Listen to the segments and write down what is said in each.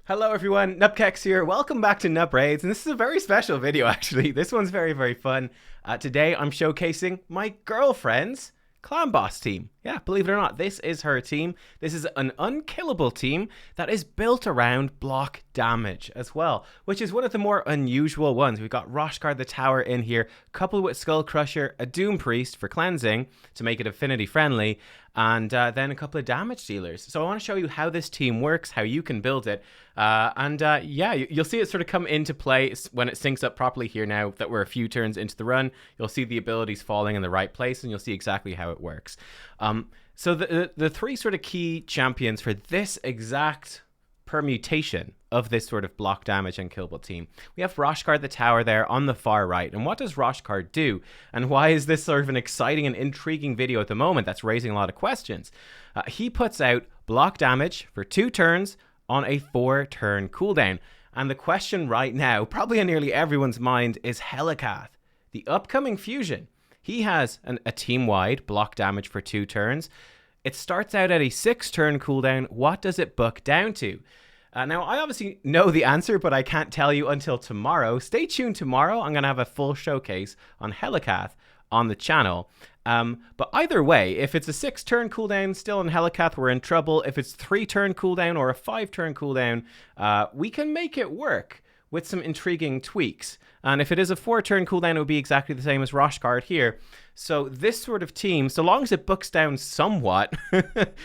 Hello everyone, nubkeks here. Welcome back to Nub Raids, and this is a very special video actually. This one's very, very fun. Today I'm showcasing my girlfriend's clan boss team. Yeah, believe it or not, this is her team. This is an unkillable team that is built around block damage as well, which is one of the more unusual ones. We've got Roshcard the Tower in here, coupled with Skullcrusher, a Doompriest for cleansing to make it affinity friendly, and then a couple of damage dealers. So I want to show you how this team works, how you can build it, yeah, you'll see it sort of come into play when it syncs up properly here now that we're a few turns into the run. You'll see the abilities falling in the right place, and you'll see exactly how it works. So the three sort of key champions for this exact permutation of this sort of block damage and killable team. We have Roshcard the Tower there on the far right. And what does Roshcard do? And why is this sort of an exciting and intriguing video at the moment that's raising a lot of questions? He puts out block damage for 2 turns on a 4-turn cooldown. And the question right now, probably on nearly everyone's mind, is Helikath, the upcoming fusion. He has a team-wide block damage for 2 turns. It starts out at a 6-turn cooldown. What does it book down to? Now, I obviously know the answer, but I can't tell you until tomorrow. Stay tuned tomorrow. I'm going to have a full showcase on Helikath on the channel. But either way, if it's a 6-turn cooldown still in Helikath, we're in trouble. If it's 3-turn cooldown or a 5-turn cooldown, we can make it work with some intriguing tweaks. And if it is a 4-turn cooldown, it would be exactly the same as Roshcard here. So this sort of team, so long as it books down somewhat,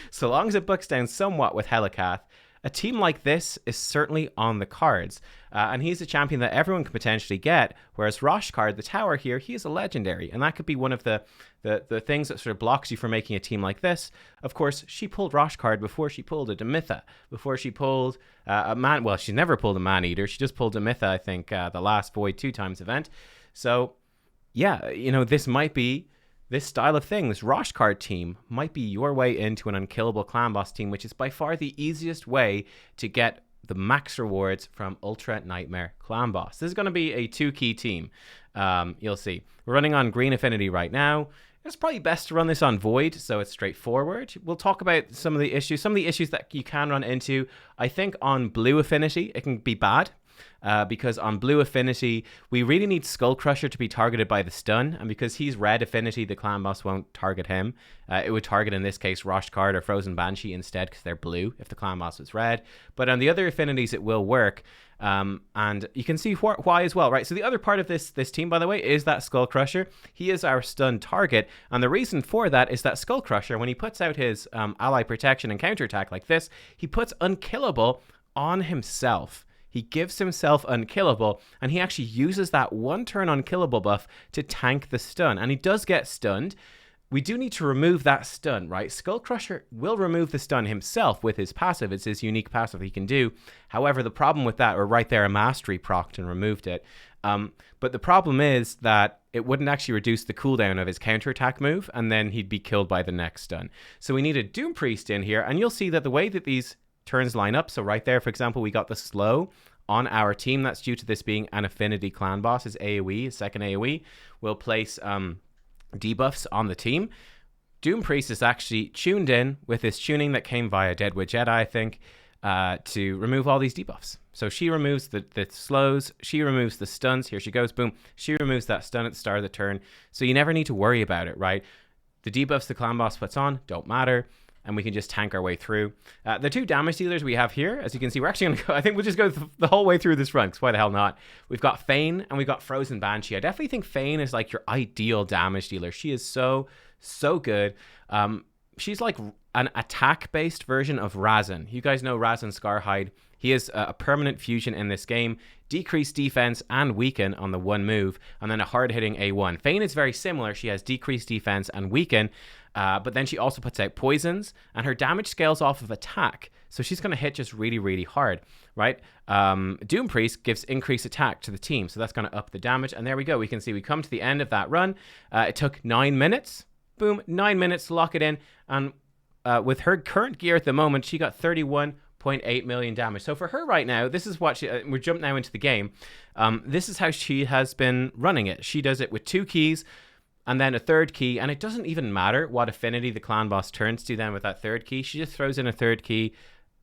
so long as it books down somewhat with Helikath, a team like this is certainly on the cards. And he's a champion that everyone can potentially get, whereas Roshcard the Tower here, he is a legendary. And that could be one of the things that sort of blocks you from making a team like this. Of course, she pulled Roshcard before she pulled a Demitha, before she pulled a man. Well, she never pulled a Man-Eater. She just pulled Demitha, I think, the last Void 2x event. So, yeah, you know, this might be this style of thing, this Roshcard team, might be your way into an unkillable clan boss team, which is by far the easiest way to get the max rewards from Ultra Nightmare Clan Boss. This is going to be a 2-key team. You'll see. We're running on Green Affinity right now. It's probably best to run this on Void, so it's straightforward. We'll talk about some of the issues that you can run into. I think on Blue Affinity, it can be bad. Because on Blue Affinity, we really need Skullcrusher to be targeted by the stun, and because he's Red Affinity, the clan boss won't target him. It would target, in this case, Roshcard or Frozen Banshee instead, because they're blue if the clan boss was red. But on the other affinities, it will work, and you can see why as well, right? So the other part of this team, by the way, is that Skullcrusher. He is our stun target, and the reason for that is that Skullcrusher, when he puts out his ally protection and counterattack like this, he puts unkillable on himself. He gives himself unkillable, and he actually uses that 1-turn unkillable buff to tank the stun. And he does get stunned. We do need to remove that stun, right? Skullcrusher will remove the stun himself with his passive. It's his unique passive he can do. However, the problem with that, or right there, a Mastery procced and removed it. But the problem is that it wouldn't actually reduce the cooldown of his counterattack move, and then he'd be killed by the next stun. So we need a Doompriest in here, and you'll see that the way that these turns line up, so right there, for example, we got the slow on our team. That's due to this being an affinity clan boss. His AoE, his second AoE, will place debuffs on the team. Doompriest is actually tuned in with this tuning that came via Deadwood Jedi, I think, to remove all these debuffs. So she removes the slows, she removes the stuns. Here she goes, boom. She removes that stun at the start of the turn. So you never need to worry about it, right? The debuffs the clan boss puts on don't matter, and we can just tank our way through. The 2 damage dealers we have here, as you can see, we're actually going to go, I think we'll just go the whole way through this run, because why the hell not? We've got Fane, and we've got Frozen Banshee. I definitely think Fane is like your ideal damage dealer. She is so good. She's like an attack-based version of Razan. You guys know Razan Scarhide. He is a permanent fusion in this game. Decreased defense and weaken on the 1 move, and then a hard-hitting A1. Fane is very similar. She has decreased defense and weaken, but then she also puts out poisons, and her damage scales off of attack. So she's going to hit just really, really hard, right? Doompriest gives increased attack to the team, so that's going to up the damage. And there we go. We can see we come to the end of that run. It took 9 minutes. Boom, 9 minutes to lock it in. And with her current gear at the moment, she got 31.8 million damage. So for her right now, this is what we're jumping now into the game. This is how she has been running it. She does it with 2 keys and then a 3rd key, and it doesn't even matter what affinity the clan boss turns to then with that 3rd key. She just throws in a 3rd key,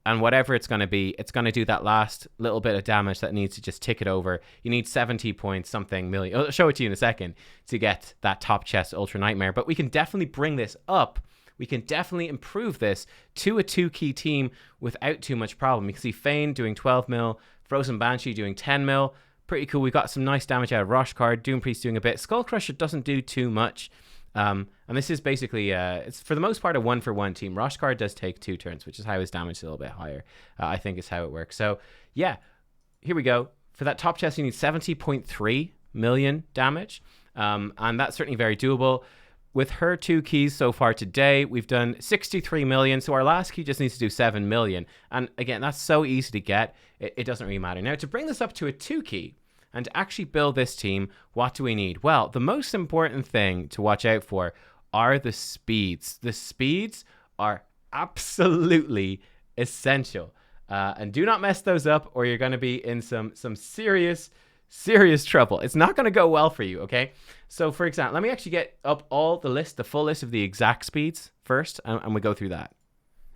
and whatever it's going to be, it's going to do that last little bit of damage that needs to just tick it over. You need 70 point something million. I'll show it to you in a second to get that top chest Ultra Nightmare. But we can definitely bring this up. We can definitely improve this to a 2-key team without too much problem. You can see Fane doing 12 mil, Frozen Banshee doing 10 mil. Pretty cool. We got some nice damage out of Roshcard. Doompriest doing a bit. Skullcrusher doesn't do too much. And this is basically, it's for the most part a 1-for-1 team. Roshcard does take 2 turns, which is how his damage is a little bit higher. I think is how it works. So yeah, here we go. For that top chest, you need 70.3 million damage. And that's certainly very doable. With her 2 keys so far today, we've done 63 million. So our last key just needs to do 7 million. And again, that's so easy to get. It doesn't really matter. Now, to bring this up to a 2-key and to actually build this team, what do we need? Well, the most important thing to watch out for are the speeds. The speeds are absolutely essential. And do not mess those up or you're going to be in some serious trouble. It's not going to go well for you, okay? So for example, let me actually get up all the full list of the exact speeds first, and we go through that.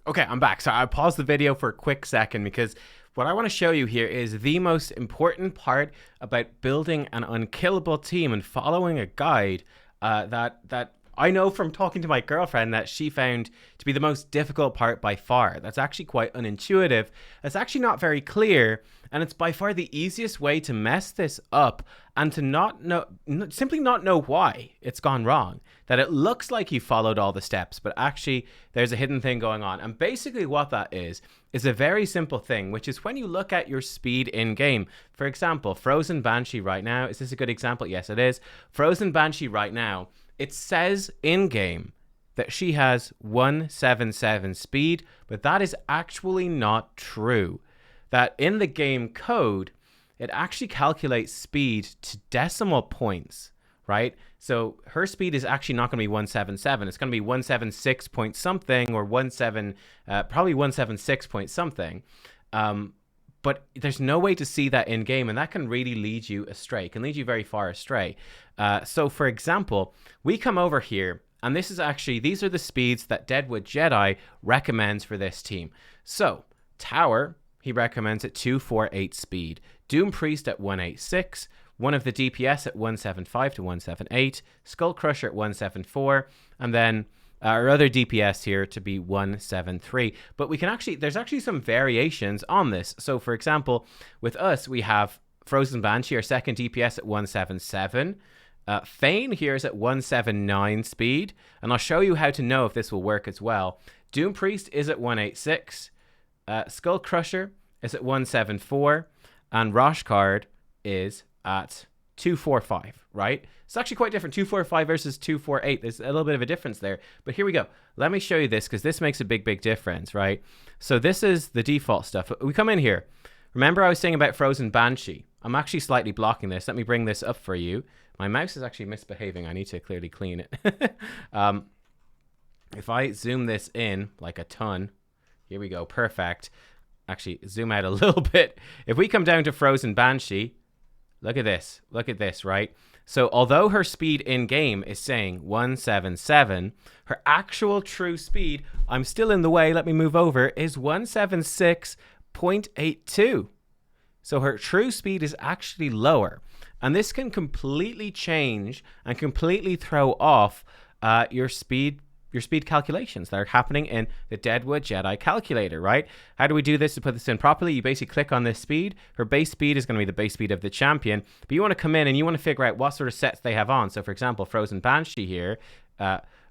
Okay, I'm back. So I paused the video for a quick second because what I want to show you here is the most important part about building an unkillable team and following a guide that I know from talking to my girlfriend that she found to be the most difficult part by far. That's actually quite unintuitive. It's actually not very clear, and it's by far the easiest way to mess this up and to simply not know why it's gone wrong. That it looks like you followed all the steps, but actually there's a hidden thing going on. And basically what that is a very simple thing, which is when you look at your speed in game. For example, Frozen Banshee right now. Is this a good example? Yes, it is. Frozen Banshee right now. It says in-game that she has 177 speed, but that is actually not true. That in the game code, it actually calculates speed to decimal points, right? So her speed is actually not going to be 177. It's going to be 176 point something or probably 176 point something. But there's no way to see that in game, and that can really lead you astray. It can lead you very far astray. So for example, we come over here, and these are the speeds that Deadwood Jedi recommends for this team. So Tower, he recommends at 248 speed. Doompriest at 186. One of the DPS at 175 to 178. Skullcrusher at 174. And then our other DPS here to be 173. But there's actually some variations on this. So for example, with us, we have Frozen Banshee, our second DPS at 177. Fane here is at 179 speed. And I'll show you how to know if this will work as well. Doompriest is at 186. Skullcrusher is at 174. And Roshcard is at 245, right? It's actually quite different. 245 versus 248. There's a little bit of a difference there. But here we go. Let me show you this because this makes a big difference, right? So this is the default stuff. We come in here. Remember I was saying about Frozen Banshee. I'm actually slightly blocking this. Let me bring this up for you. My mouse is actually misbehaving. I need to clearly clean it. If I zoom this in like a ton, here we go. Perfect. Actually, zoom out a little bit. If we come down to Frozen Banshee, look at this. Look at this, right? So although her speed in game is saying 177, her actual true speed, I'm still in the way, let me move over, is 176.82. So her true speed is actually lower. And this can completely change and completely throw off your speed calculations that are happening in the Deadwood Jedi calculator, right? How do we do this to put this in properly? You basically click on this speed. Her base speed is going to be the base speed of the champion, but you want to come in and you want to figure out what sort of sets they have on. So for example, Frozen Banshee here,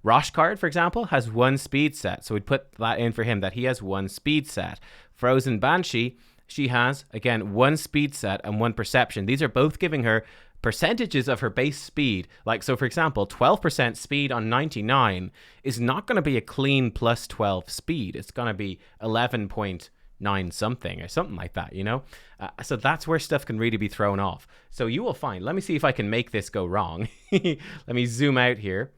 Roshcard, for example, has 1 speed set. So we'd put that in for him, that he has 1 speed set. Frozen Banshee, she has, again, 1 speed set and 1 perception. These are both giving her percentages of her base speed. Like, so for example, 12% speed on 99 is not going to be a clean plus 12 speed. It's going to be 11.9 something or something like that, you know? So that's where stuff can really be thrown off. So you will find, let me see if I can make this go wrong. Let me zoom out here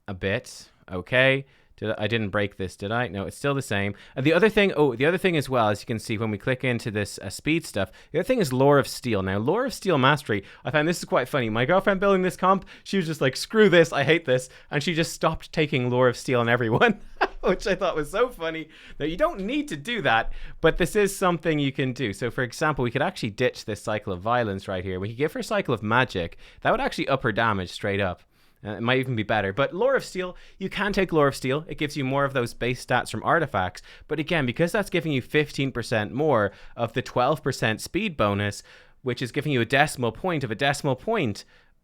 a bit. Okay. I didn't break this, did I? No, it's still the same. And the other thing as well, as you can see when we click into this speed stuff, the other thing is Lore of Steel. Now, Lore of Steel Mastery, I found this is quite funny. My girlfriend building this comp, she was just like, screw this, I hate this. And she just stopped taking Lore of Steel on everyone, which I thought was so funny. Now, you don't need to do that, but this is something you can do. So, for example, we could actually ditch this Cycle of Violence right here. We could give her Cycle of Magic. That would actually up her damage straight up. It might even be better. But Lore of Steel, you can take Lore of Steel. It gives you more of those base stats from artifacts. But again, because that's giving you 15% more of the 12% speed bonus, which is giving you a decimal point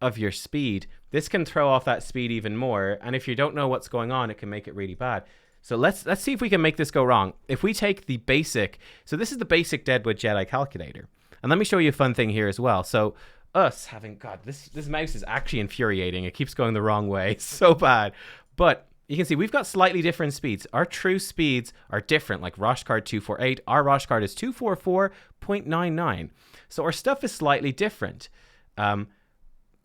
of your speed, this can throw off that speed even more. And if you don't know what's going on, it can make it really bad. So let's see if we can make this go wrong. If we take the basic, so this is the basic Deadwood Jedi calculator. And let me show you a fun thing here as well. So us having, God, this mouse is actually infuriating. It keeps going the wrong way. It's so bad. But you can see we've got slightly different speeds. Our true speeds are different, like Roshcard 248. Our Roshcard is 244.99. So our stuff is slightly different. What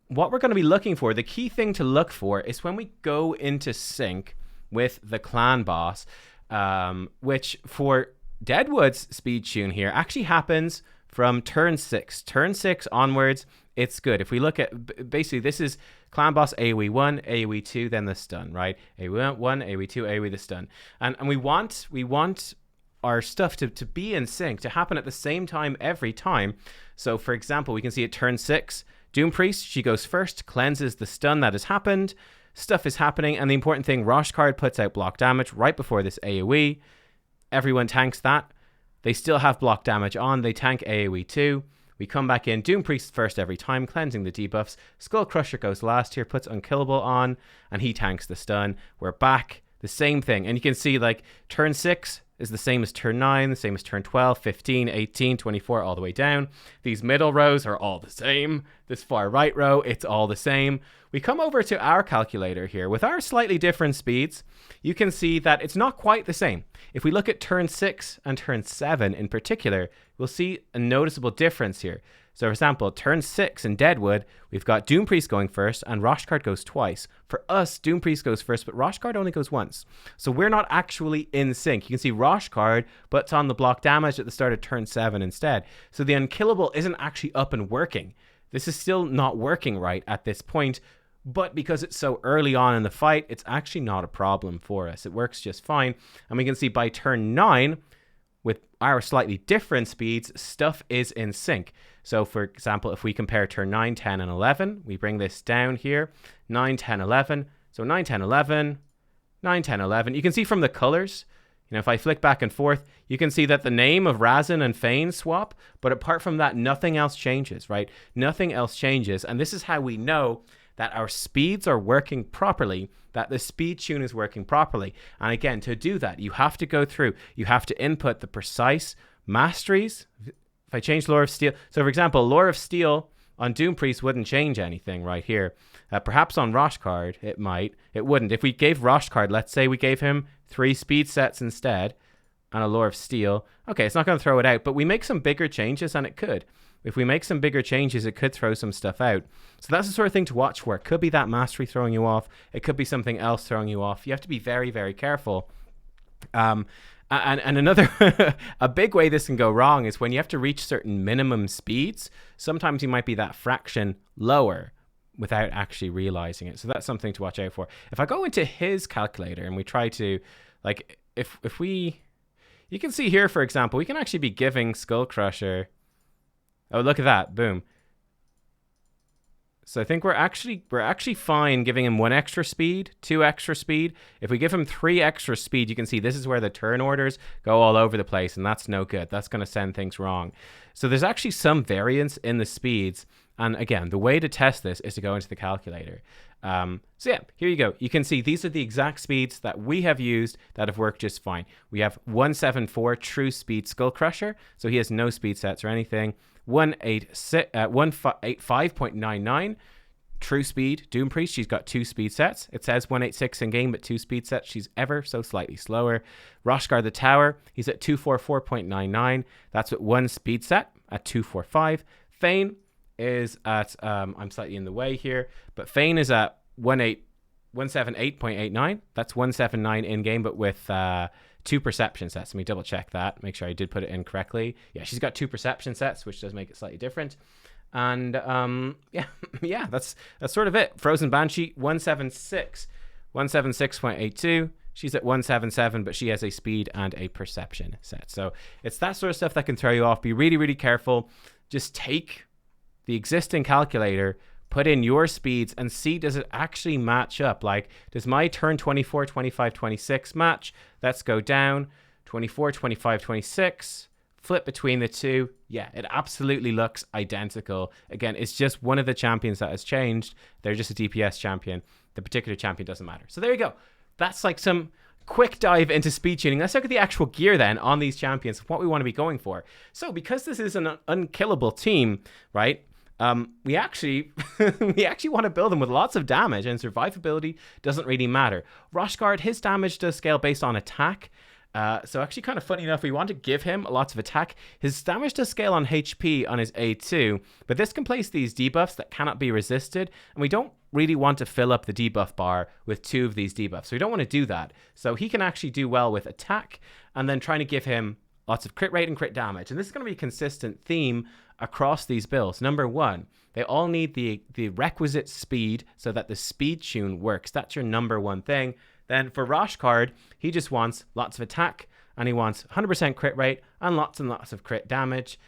we're going to be looking for, the key thing to look for is when we go into sync with the clan boss, which for Deadwood's speed tune here actually happens from turn 6. Turn 6 onwards, it's good. If we look at, basically, this is clan boss AoE 1, AoE 2, then the stun, right? AoE 1, AoE 2, AoE the stun. And we want our stuff to be in sync, to happen at the same time every time. So, for example, we can see at turn 6, Doompriest, she goes first, cleanses the stun that has happened. Stuff is happening, and the important thing, Roshcard puts out block damage right before this AoE. Everyone tanks that. They still have block damage on. They tank AoE 2. We come back in. Doompriest first every time, cleansing the debuffs. Skullcrusher goes last here, puts Unkillable on, and he tanks the stun. We're back. The same thing. And you can see, like, turn 6 is the same as turn 9, the same as turn 12, 15, 18, 24, all the way down. These middle rows are all the same. This far right row, it's all the same. We come over to our calculator here. With our slightly different speeds, you can see that it's not quite the same. If we look at turn 6 and turn 7 in particular, we'll see a noticeable difference here. So, for example, turn 6 in Deadwood, we've got Doompriest going first and Roshcard goes twice. For us, Doompriest goes first, but Roshcard only goes once. So we're not actually in sync. You can see Roshcard puts on the block damage at the start of turn 7 instead. So the Unkillable isn't actually up and working. This is still not working right at this point, but because it's so early on in the fight, it's actually not a problem for us. It works just fine. And we can see by turn 9, with our slightly different speeds, stuff is in sync. So, for example, if we compare turn 9, 10, and 11, we bring this down here, 9, 10, 11. So 9, 10, 11, 9, 10, 11. You can see from the colors, you know, if I flick back and forth, you can see that the name of Razin and Fane swap, but apart from that, nothing else changes, right? Nothing else changes. And this is how we know that our speeds are working properly, that the speed tune is working properly. And again, to do that, you have to go through, you have to input the precise masteries. If I change Lore of Steel, so for example, Lore of Steel on Doompriest wouldn't change anything right here. Perhaps on Roshcard, it might. It wouldn't. If we gave Roshcard, let's say we gave him 3 speed sets instead and a Lore of Steel. Okay, it's not going to throw it out, but we make some bigger changes and it could. If we make some bigger changes, it could throw some stuff out. So that's the sort of thing to watch for. It could be that mastery throwing you off. It could be something else throwing you off. You have to be very, very careful. And another, a big way this can go wrong is when you have to reach certain minimum speeds, sometimes you might be that fraction lower without actually realizing it. So that's something to watch out for. If I go into his calculator and we try to, like, if we, you can see here, for example, we can actually be giving Skullcrusher, oh, look at that. Boom. So I think we're actually fine giving him 1 extra speed, 2 extra speed. If we give him 3 extra speed, you can see this is where the turn orders go all over the place, and that's no good. That's going to send things wrong. So there's actually some variance in the speeds. And again, the way to test this is to go into the calculator. So yeah, here you go. You can see these are the exact speeds that we have used that have worked just fine. We have 174 true speed Skullcrusher, so he has no speed sets or anything. 185.99 true speed Doompriest, she's got 2 speed sets. It says 186 in game, but 2 speed sets. She's ever so slightly slower. Roshcard the Tower, he's at 244.99. That's with 1 speed set at 245. Fane is at, I'm slightly in the way here, but Fane is at 178.89. That's 179 in game, but with 2 perception sets. Let me double check that. Make sure I did put it in correctly. Yeah, she's got 2 perception sets, which does make it slightly different. And yeah, that's sort of it. Frozen Banshee 176, 176.82. She's at 177, but she has a speed and a perception set. So it's that sort of stuff that can throw you off. Be really, really careful. Just take the existing calculator, put in your speeds, and see, does it actually match up? Like, does my turn 24, 25, 26 match? Let's go down. 24, 25, 26. Flip between the two. Yeah, it absolutely looks identical. Again, it's just one of the champions that has changed. They're just a DPS champion. The particular champion doesn't matter. So there you go. That's like some quick dive into speed tuning. Let's look at the actual gear then on these champions, what we want to be going for. So because this is an unkillable team, right? We actually want to build them with lots of damage, and survivability doesn't really matter. Roshcard, his damage does scale based on attack. So actually kind of funny enough, we want to give him lots of attack. His damage does scale on HP on his A2, but this can place these debuffs that cannot be resisted, and we don't really want to fill up the debuff bar with 2 of these debuffs. So we don't want to do that. So he can actually do well with attack, and then trying to give him lots of crit rate and crit damage. And this is going to be a consistent theme across these builds. Number 1, they all need the requisite speed so that the speed tune works. That's your number 1 thing. Then for Roshcard, he just wants lots of attack, and he wants 100% crit rate and lots of crit damage.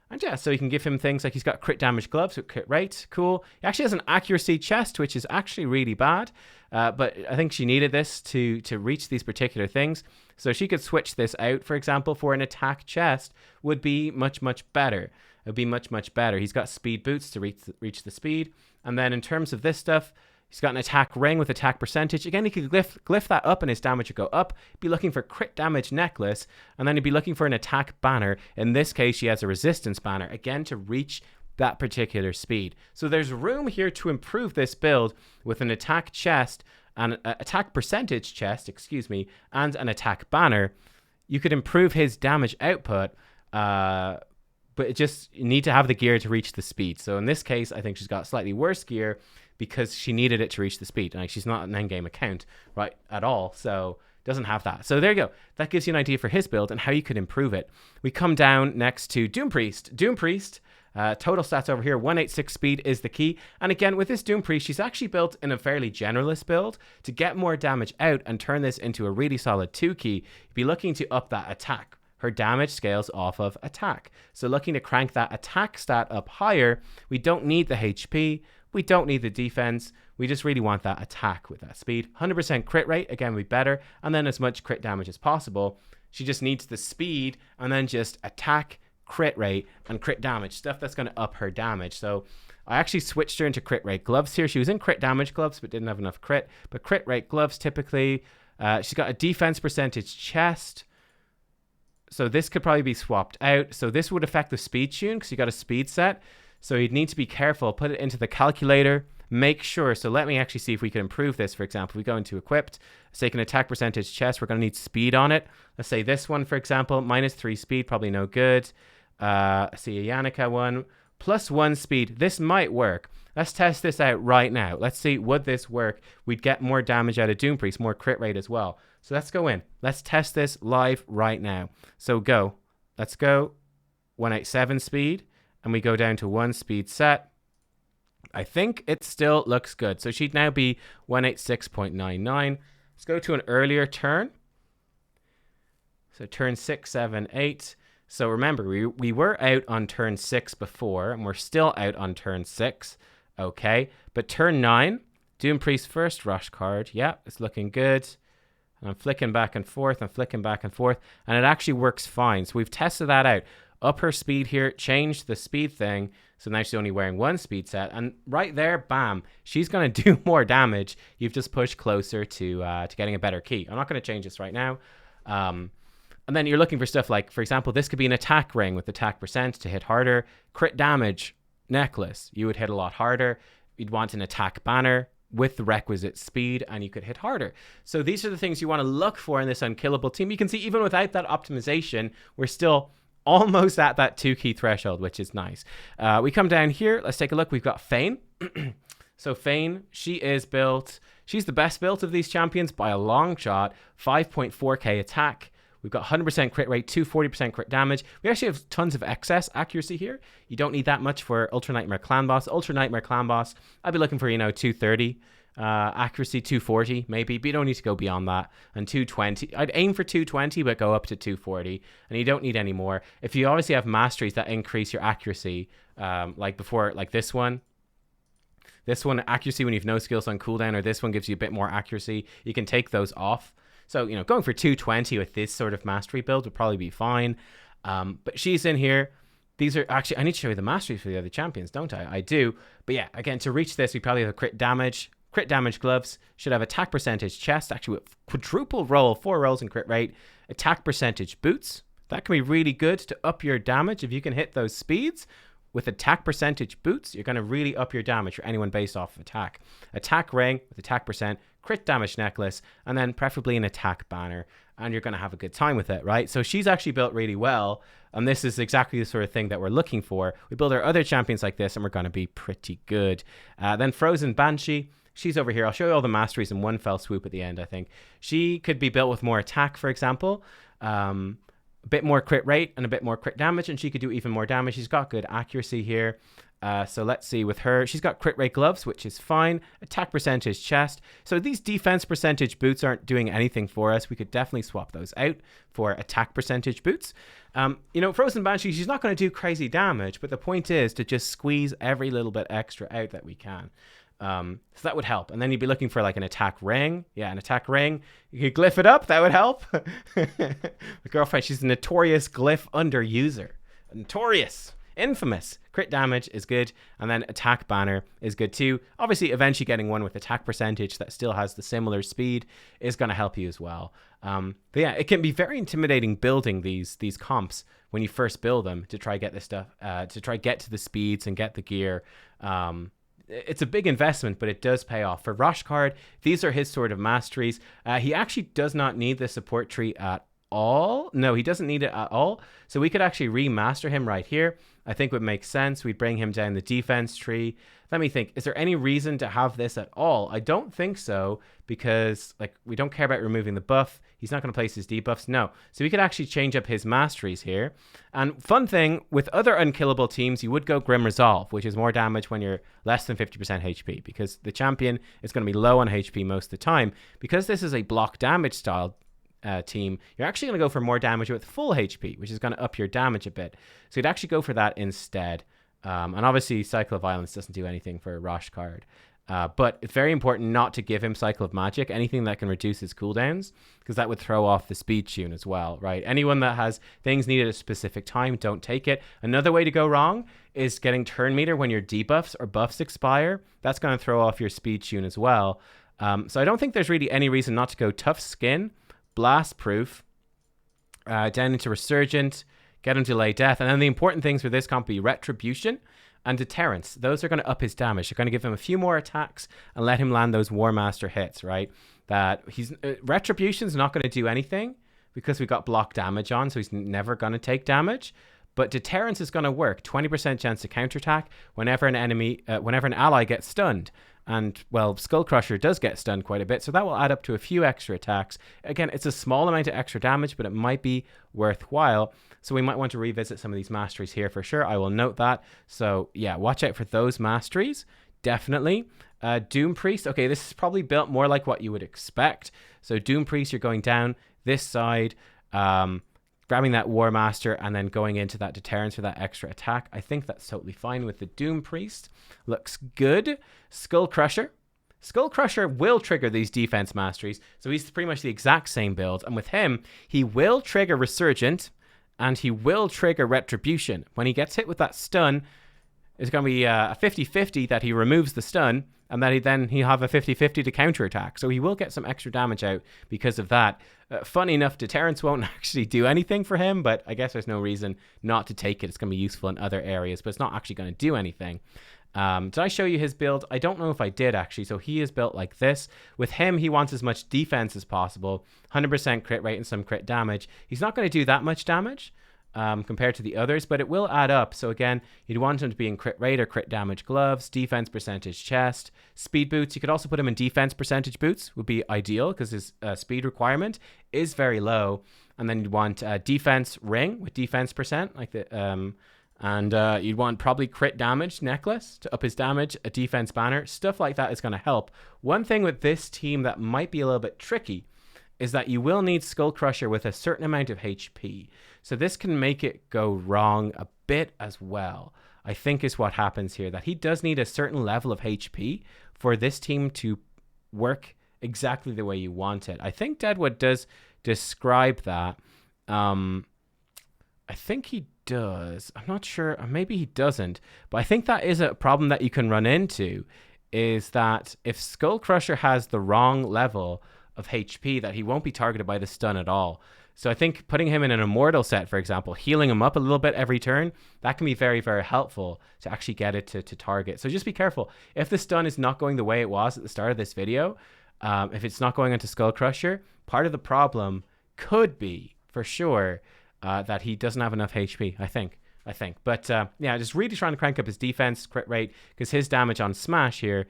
And yeah, so you can give him things like he's got crit damage gloves with crit rate. Cool. He actually has an accuracy chest, which is actually really bad. But I think she needed this to reach these particular things. So she could switch this out, for example, for an attack chest would be much, much better. It would be much, much better. He's got speed boots to reach the speed. And then in terms of this stuff, he's got an attack ring with attack percentage. Again, he could glyph that up and his damage would go up. He'd be looking for crit damage necklace, and then he'd be looking for an attack banner. In this case, she has a resistance banner, again, to reach that particular speed. So there's room here to improve this build with an attack chest and attack percentage chest, and an attack banner. You could improve his damage output, but it just, you need to have the gear to reach the speed. So in this case, I think she's got slightly worse gear because she needed it to reach the speed. Like, she's not an endgame account, right, at all, so doesn't have that. So there you go. That gives you an idea for his build and how you could improve it. We come down next to Doompriest. Doompriest, total stats over here, 186 speed is the key. And again, with this Doompriest, she's actually built in a fairly generalist build to get more damage out and turn this into a really solid 2 key. You'd be looking to up that attack. Her damage scales off of attack. So looking to crank that attack stat up higher. We don't need the HP. We don't need the defense. We just really want that attack with that speed. 100% crit rate, again, would be better. And then as much crit damage as possible. She just needs the speed and then just attack, crit rate, and crit damage. Stuff that's going to up her damage. So I actually switched her into crit rate gloves here. She was in crit damage gloves, but didn't have enough crit. But crit rate gloves, typically. She's got a defense percentage chest. So this could probably be swapped out. So this would affect the speed tune because you got a speed set. So you'd need to be careful. Put it into the calculator. Make sure. So let me actually see if we can improve this. For example, we go into equipped. Let's take an attack percentage chest. We're going to need speed on it. Let's say this one, for example, -3 speed, probably no good. See a Yannicka one. +1 speed. This might work. Let's test this out right now. Let's see, would this work? We'd get more damage out of Doompriest, more crit rate as well. So let's go in. Let's test this live right now. So go. Let's go. 187 speed. And we go down to 1 speed set. I think it still looks good. So she'd now be 186.99. Let's go to an earlier turn. So turn 6, 7, 8. So remember, we were out on turn 6 before, and we're still out on turn 6. Okay. But turn 9, Doompriest first, Roshcard. Yeah, it's looking good. And I'm flicking back and forth. And it actually works fine. So we've tested that out. Up her speed here, changed the speed thing. So now she's only wearing 1 speed set. And right there, bam, she's going to do more damage. You've just pushed closer to getting a better key. I'm not going to change this right now. And then you're looking for stuff like, for example, this could be an attack ring with attack percent to hit harder. Crit damage necklace, you would hit a lot harder. You'd want an attack banner with the requisite speed, and you could hit harder. So these are the things you want to look for in this unkillable team. You can see even without that optimization, we're still almost at that 2 key threshold, which is nice. We come down here. Let's take a look. We've got Fane. So Fane, she's the best built of these champions by a long shot. 5.4k attack. We've got 100% crit rate, 240% crit damage. We actually have tons of excess accuracy here. You don't need that much for Ultra Nightmare Clan Boss. Ultra Nightmare Clan Boss, I'd be looking for, 230. Accuracy 240 maybe, but you don't need to go beyond that. And 220, I'd aim for 220 but go up to 240, and you don't need any more. If you obviously have masteries that increase your accuracy, like before, like this one accuracy when you've no skills on cooldown, or this one gives you a bit more accuracy, you can take those off. So going for 220 with this sort of mastery build would probably be fine. But she's in here. These are actually, I need to show you the masteries for the other champions, don't I? I do. But yeah, again, to reach this, we probably have crit damage gloves, should have attack percentage chest, actually with quadruple roll, 4 rolls in crit rate, attack percentage boots. That can be really good to up your damage. If you can hit those speeds with attack percentage boots, you're going to really up your damage for anyone based off of attack. Attack ring with attack percent, crit damage necklace, and then preferably an attack banner, and you're going to have a good time with it, right? So she's actually built really well, and this is exactly the sort of thing that we're looking for. We build our other champions like this, and we're going to be pretty good. Then Frozen Banshee. She's over here. I'll show you all the masteries in one fell swoop at the end, I think. She could be built with more attack, for example. A bit more crit rate and a bit more crit damage, and she could do even more damage. She's got good accuracy here. So let's see with her. She's got crit rate gloves, which is fine. Attack percentage chest. So these defense percentage boots aren't doing anything for us. We could definitely swap those out for attack percentage boots. Frozen Banshee, she's not going to do crazy damage, but the point is to just squeeze every little bit extra out that we can. So that would help. And then you'd be looking for like an attack ring. Yeah, an attack ring. You could glyph it up. That would help. My girlfriend, she's a notorious glyph underuser. Notorious. Infamous. Crit damage is good. And then attack banner is good too. Obviously, eventually getting one with attack percentage that still has the similar speed is going to help you as well. But yeah, it can be very intimidating building these comps when you first build them to try get this stuff, to try get to the speeds and get the gear. It's a big investment, but it does pay off. For Roshcard, these are his sort of masteries. He actually does not need the support tree at all. No, he doesn't need it at all. So we could actually remaster him right here. I think would make sense. We'd bring him down the defense tree. Let me think. Is there any reason to have this at all? I don't think so, because we don't care about removing the buff. He's not going to place his debuffs. No. So we could actually change up his masteries here. And fun thing, with other unkillable teams, you would go Grim Resolve, which is more damage when you're less than 50% HP, because the champion is going to be low on HP most of the time. Because this is a block damage style team, you're actually going to go for more damage with full HP, which is going to up your damage a bit. So you'd actually go for that instead. And obviously, Cycle of Violence doesn't do anything for Roshcard. But it's very important not to give him Cycle of Magic, anything that can reduce his cooldowns, because that would throw off the speed tune as well, right? Anyone that has things needed at a specific time, don't take it. Another way to go wrong is getting turn meter when your debuffs or buffs expire. That's going to throw off your speed tune as well. So I don't think there's really any reason not to go Tough Skin, Blast Proof, down into Resurgent, get him Delay Death. And then the important things for this comp be Retribution and Deterrence. Those are going to up his damage. They're going to give him a few more attacks and let him land those War Master hits, right? That he's Retribution's not going to do anything because we got block damage on, so he's never going to take damage. But Deterrence is going to work. 20% chance to counterattack whenever an ally gets stunned. And, well, Skullcrusher does get stunned quite a bit, so that will add up to a few extra attacks. Again, it's a small amount of extra damage, but it might be worthwhile. So we might want to revisit some of these masteries here for sure. I will note that. So, yeah, watch out for those masteries. Definitely. Doompriest. Okay, this is probably built more like what you would expect. So Doompriest, you're going down this side, grabbing that War Master and then going into that Deterrence for that extra attack. I think that's totally fine with the Doompriest. Looks good. Skullcrusher. Skullcrusher will trigger these defense masteries, so he's pretty much the exact same build. And with him, he will trigger Resurgent and he will trigger Retribution. When he gets hit with that stun, it's going to be a 50-50 that he removes the stun, and that he'll have a 50-50 to counterattack. So he will get some extra damage out because of that. Funny enough, Deterrence won't actually do anything for him, but I guess there's no reason not to take it. It's going to be useful in other areas, but it's not actually going to do anything. Did I show you his build? I don't know if I did, actually. So he is built like this. With him, he wants as much defense as possible. 100% crit rate and some crit damage. He's not going to do that much damage. compared to the others, but it will add up. So again, you'd want him to be in crit rate or crit damage gloves, defense percentage chest, speed boots. You could also put him in defense percentage boots, would be ideal because his speed requirement is very low. And then you'd want defense ring with defense percent, like the and you'd want probably crit damage necklace to up his damage, a defense banner, stuff like that is going to help. One thing with this team that might be a little bit tricky is that you will need Skullcrusher with a certain amount of HP. So this can make it go wrong a bit as well, I think is what happens here, that he does need a certain level of HP for this team to work exactly the way you want it. I think Deadwood does describe that. I think he does. I'm not sure. Maybe he doesn't. But I think that is a problem that you can run into, is that if Skullcrusher has the wrong level of HP, that he won't be targeted by the stun at all. So I think putting him in an immortal set, for example, healing him up a little bit every turn, that can be very, very helpful to actually get it to target. So just be careful. If the stun is not going the way it was at the start of this video, if it's not going into Skullcrusher, part of the problem could be, for sure, that he doesn't have enough HP, I think. But yeah, just really trying to crank up his defense crit rate, because his damage on smash here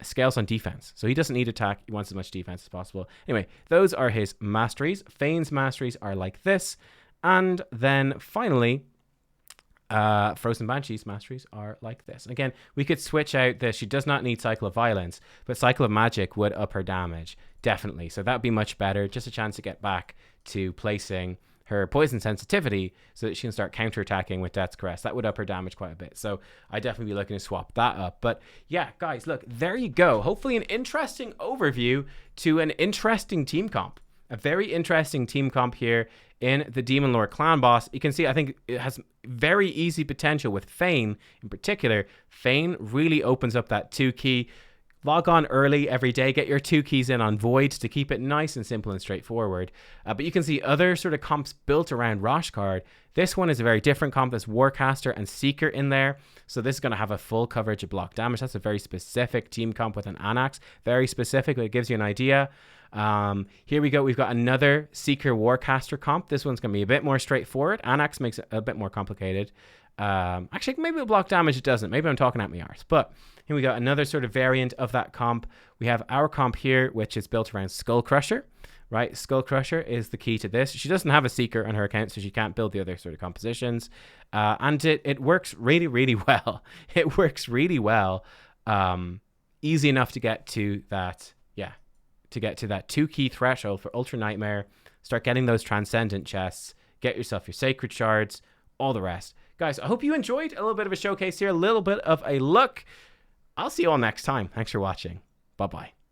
scales on defense. So he doesn't need attack. He wants as much defense as possible. Anyway, those are his masteries. Fane's masteries are like this. And then finally, Frozen Banshee's masteries are like this. Again, we could switch out this. She does not need Cycle of Violence, but Cycle of Magic would up her damage, definitely. So that would be much better. Just a chance to get back to placing her poison sensitivity so that she can start counterattacking with Death's Caress. That would up her damage quite a bit. So I definitely be looking to swap that up. But yeah, guys, look, there you go. Hopefully an interesting overview to an interesting team comp. A very interesting team comp here in the Demon Lord Clan Boss. You can see, I think it has very easy potential with Fane in particular. Fane really opens up that 2-key. Log on early every day, get your 2 keys in on Void to keep it nice and simple and straightforward. But you can see other sort of comps built around Roshcard. This one is a very different comp. There's Warcaster and Seeker in there. So this is going to have a full coverage of block damage. That's a very specific team comp with an Anax. Very specific, but it gives you an idea. Here we go. We've got another Seeker Warcaster comp. This one's going to be a bit more straightforward. Anax makes it a bit more complicated. Actually, maybe the block damage it doesn't. Maybe I'm talking at my arse. But here we got another sort of variant of that comp. We have our comp here, which is built around Skullcrusher, right? Skullcrusher is the key to this. She doesn't have a Seeker on her account, so she can't build the other sort of compositions. And it works really, really well. It works really well. Easy enough to get to that, yeah, to get to that 2-key threshold for Ultra Nightmare. Start getting those Transcendent chests. Get yourself your Sacred Shards, all the rest. Guys, I hope you enjoyed a little bit of a showcase here, a little bit of a look. I'll see you all next time. Thanks for watching. Bye-bye.